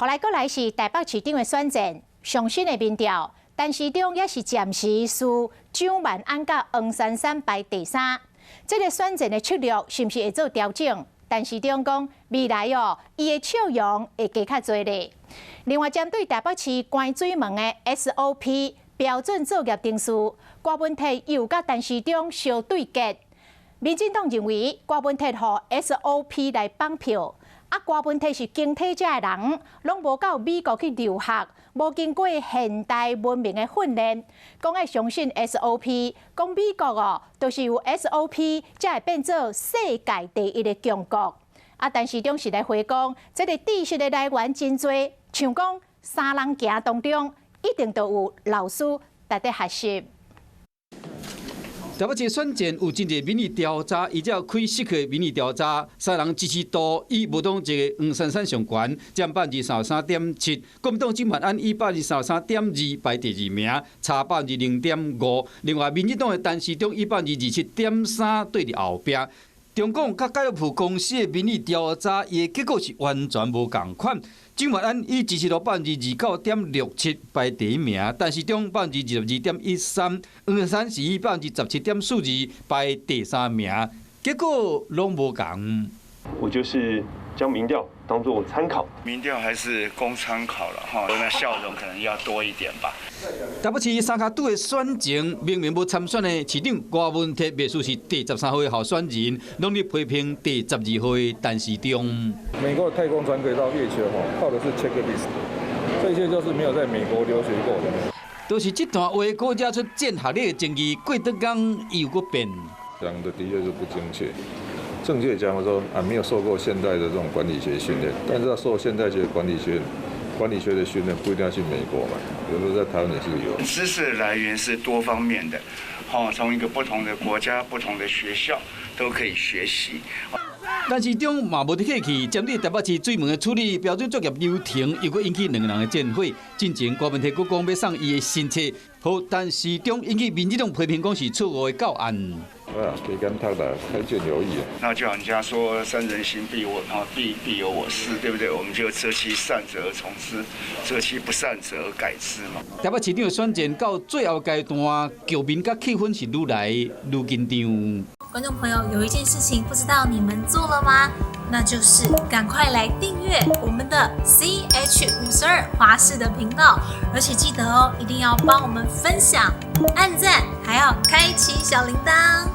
后来过来是台北市长的选战，上新的民调，陈时中也是暂时输蒋万安甲黄珊珊排第三。这个选战的策略是不是会做调整？陈时中讲未来伊的笑容会加较多咧。另外，针对台北市关水门的 SOP 标准作业定数，郭文泰又甲陈时中相对决。民进党认为郭文泰互 SOP 来绑票。郭文泰是经体者的人，拢无到美国去留学，无经过现代文明的训练，讲爱相信 SOP， 讲美国都是有 SOP 才会变做世界第一的强国。陈时中是来回讲，这个知识的来源真多，像讲三人行当中，一定都有老师在咧学习。台北市选战有真侪民意调查，伊才有开适合民意调查，三人支持度以无党籍的黄珊珊上悬，占33.7%，国民党蒋万安以33.2%排第二名，差0.5%。另外，民进党的陈时中以27.3%对伫后壁。中共甲教育部公司的民意调查，伊的结果是完全无共款。蒋万安以支持度29.67%排第一名，陈时中22.13%，黄珊珊是以17.42%排第三名，结果拢无共。我就是将民调当作参考，民调还是供参考了哈，那笑容可能要多一点吧。台北市三脚队的选情，明明无参选的市长郭文泰，秘书是第13岁候选人，努力批评第12岁陈时中。美国的太空船可以到月球靠的是 checklist， 这些就是没有在美国留学过的。都是这段话，勾加出建学历的争议，过得刚又搁变。讲的的确是不精确。正确讲说没有受过现代的这种管理学训练，但是要受现代学管理学的训练，不一定要去美国嘛，有时候在台湾也是有。知识来源是多方面的，从一个不同的国家、不同的学校都可以学习。陈时中嘛无得客气，针对台北市水门的处理标准作业流程，又搁引起两人的战火。进前郭文泰佫讲要送伊的新册，互陈时中引起民进党批评，讲是错误的教案。给干他的开卷有益。那就人家说三人行必有我师，对不对？我们就择其善者而从之，择其不善者而改之嘛。台北市长的选战到最后阶段，局面甲气氛是愈来愈紧张。观众朋友，有一件事情不知道你们做了吗？那就是赶快来订阅我们的 CH52华视的频道，而且记得一定要帮我们分享、按赞，还要开启小铃铛。